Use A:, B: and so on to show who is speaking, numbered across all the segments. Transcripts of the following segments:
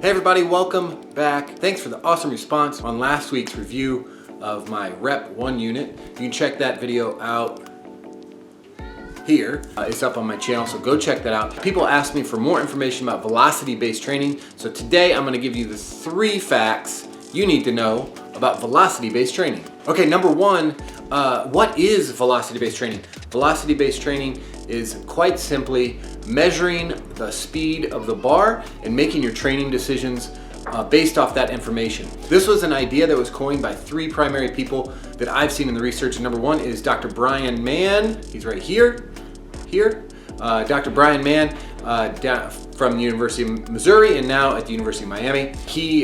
A: Hey everybody, welcome back. Thanks for the awesome response on last week's review of my Rep 1 unit. You can check that video out here. It's up on my channel, so go check that out. People ask me for more information about velocity-based training, so today I'm gonna give you the 3 facts you need to know about velocity-based training. Okay, number 1, what is velocity-based training? Velocity-based training is quite simply measuring the speed of the bar and making your training decisions based off that information. This was an idea that was coined by 3 primary people that I've seen in the research. Number 1 is Dr. Brian Mann. He's right here. Dr. Brian Mann from the University of Missouri and now at the University of Miami. He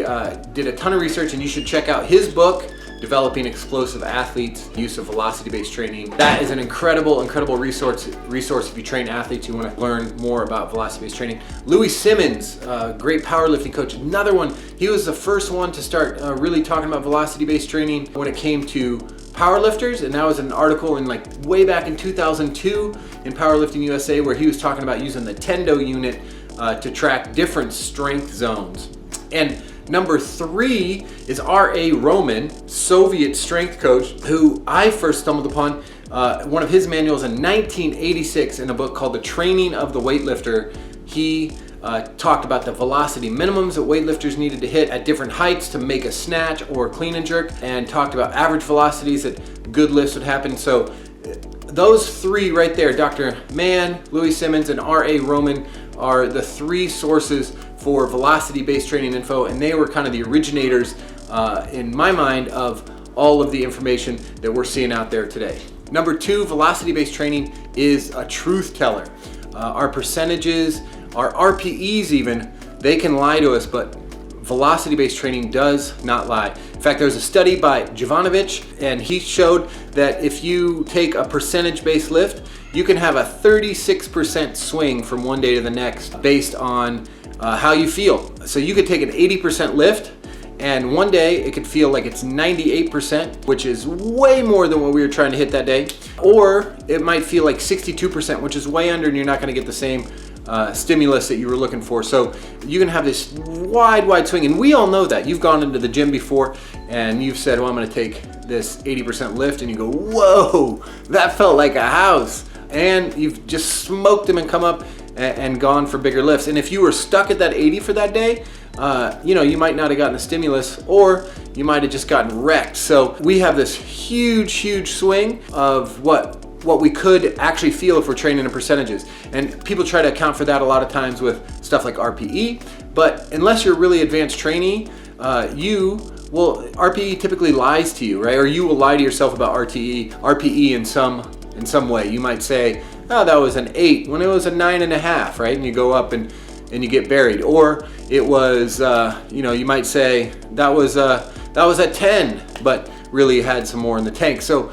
A: did a ton of research, and you should check out his book, Developing Explosive Athletes, Use of Velocity-Based Training. That is an incredible resource if you train athletes, you want to learn more about velocity-based training. Louis Simmons, great powerlifting coach, another one. He was the first one to start really talking about velocity-based training when it came to powerlifters, and that was an article in way back in 2002 in Powerlifting USA where he was talking about using the Tendo unit to track different strength zones. And number 3 is R.A. Roman, Soviet strength coach, who I first stumbled upon one of his manuals in 1986 in a book called The Training of the Weightlifter. He talked about the velocity minimums that weightlifters needed to hit at different heights to make a snatch or clean and jerk, and talked about average velocities that good lifts would happen. So those 3 right there, Dr. Mann, Louis Simmons, and R.A. Roman, are the 3 sources for velocity-based training info, and they were kind of the originators in my mind of all of the information that we're seeing out there today. Number 2, velocity-based training is a truth teller. Our percentages, our RPEs even, they can lie to us, but velocity-based training does not lie. In fact, there's a study by Jovanovic, and he showed that if you take a percentage-based lift, you can have a 36% swing from one day to the next based on how you feel. So you could take an 80% lift, and one day it could feel like it's 98%, which is way more than what we were trying to hit that day. Or it might feel like 62%, which is way under, and you're not gonna get the same stimulus that you were looking for. So you can have this wide swing, and we all know that. You've gone into the gym before and you've said, well, I'm gonna take this 80% lift, and you go, whoa, that felt like a house. And you've just smoked them and come up and gone for bigger lifts. And if you were stuck at that 80 for that day, you might not have gotten a stimulus, or you might have just gotten wrecked. So we have this huge swing of what we could actually feel if we're training in percentages. And people try to account for that a lot of times with stuff like RPE, but unless you're really advanced trainee, RPE typically lies to you, right? Or you will lie to yourself about RPE in some way. You might say, oh, that was an 8 when it was a 9.5, right? And you go up and you get buried. Or it was, you might say that was a 10, but really had some more in the tank. So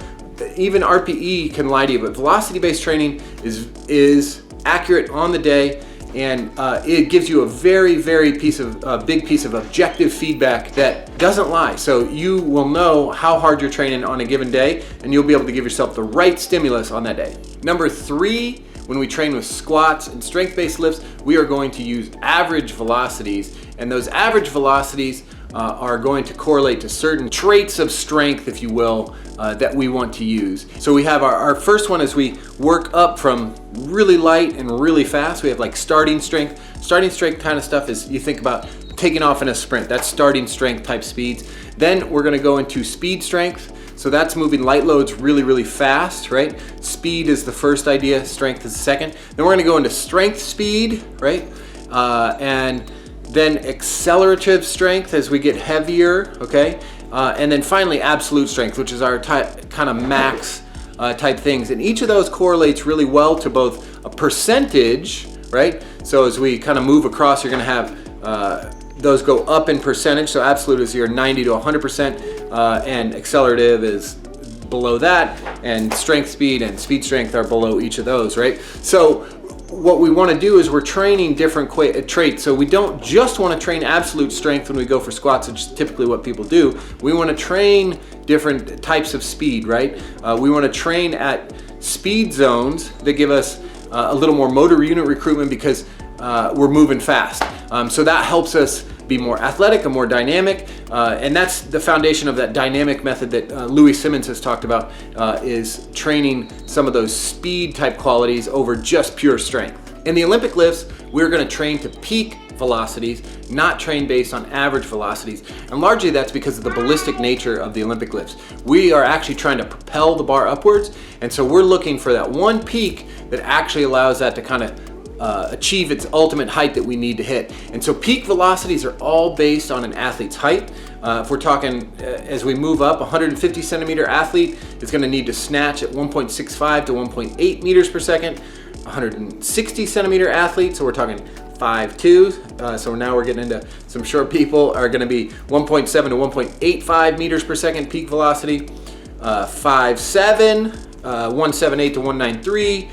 A: even RPE can lie to you, but velocity-based training is accurate on the day, and it gives you a very big piece of objective feedback that doesn't lie. So you will know how hard you're training on a given day, and you'll be able to give yourself the right stimulus on that day. Number 3, when we train with squats and strength-based lifts, we are going to use average velocities, and those average velocities are going to correlate to certain traits of strength, if you will, that we want to use. So we have our first one as we work up from really light and really fast. We have like starting strength. Starting strength kind of stuff is, you think about taking off in a sprint. That's starting strength type speeds. Then we're gonna go into speed strength. So that's moving light loads really fast, right? Speed is the first idea, strength is the second. Then we're gonna go into strength speed, right? And then accelerative strength as we get heavier, okay? And then finally absolute strength, which is our kind of max type things. And each of those correlates really well to both a percentage, right? So as we kind of move across, you're gonna have those go up in percentage. So absolute is your 90 to 100%, and accelerative is below that, and strength speed and speed strength are below each of those, right? So what we want to do is we're training different traits. So we don't just want to train absolute strength when we go for squats, which is typically what people do. We want to train different types of speed, right? We want to train at speed zones that give us a little more motor unit recruitment because we're moving fast. So that helps us be more athletic and more dynamic. And that's the foundation of that dynamic method that Louis Simmons has talked about, is training some of those speed type qualities over just pure strength. In the Olympic lifts, we're going to train to peak velocities, not train based on average velocities. And largely that's because of the ballistic nature of the Olympic lifts. We are actually trying to propel the bar upwards. And so we're looking for that one peak that actually allows that to kind of achieve its ultimate height that we need to hit. And so peak velocities are all based on an athlete's height. If we're talking as we move up, 150 centimeter athlete is going to need to snatch at 1.65 to 1.8 meters per second. 160 centimeter athlete, so we're talking 5'2", so now we're getting into some short people, are going to be 1.7 to 1.85 meters per second peak velocity. 5'7", 178 to 193.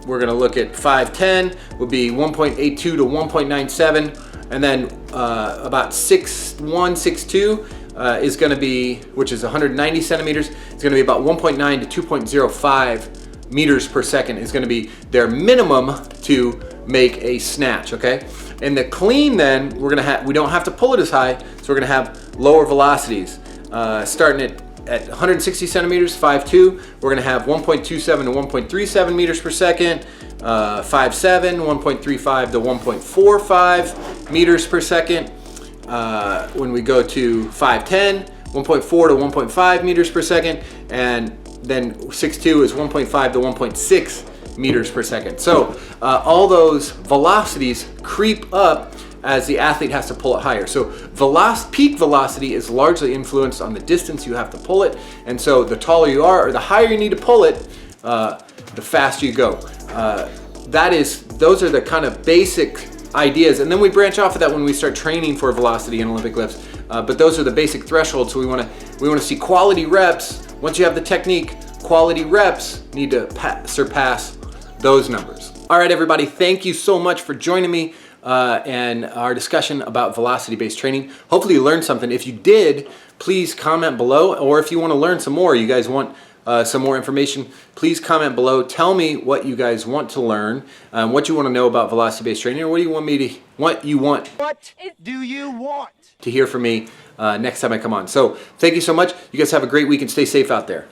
A: We're going to look at 5'10", would be 1.82 to 1.97, and then about 6'1", 6'2", is going to be, which is 190 centimeters, it's going to be about 1.9 to 2.05 meters per second is going to be their minimum to make a snatch, okay? And the clean then, we don't have to pull it as high, so we're going to have lower velocities. Starting at 160 centimeters, 5'2", we're going to have 1.27 to 1.37 meters per second. 5'7", 1.35 to 1.45 meters per second. When we go to 5'10", 1.4 to 1.5 meters per second, and then 6'2" is 1.5 to 1.6 meters per second. So all those velocities creep up as the athlete has to pull it higher. So peak velocity is largely influenced on the distance you have to pull it. And so the taller you are, or the higher you need to pull it, the faster you go. Those are the kind of basic ideas. And then we branch off of that when we start training for velocity in Olympic lifts. But those are the basic thresholds. So we want to see quality reps. Once you have the technique, quality reps need to surpass those numbers. All right, everybody, thank you so much for joining me and our discussion about velocity-based training. Hopefully you learned something. If you did, please comment below, or if you want to learn some more, you guys want some more information, please comment below. Tell me what you guys want to learn, what you want to know about velocity-based training, or what do you want to hear from me next time I come on. So thank you so much. You guys have a great week and stay safe out there.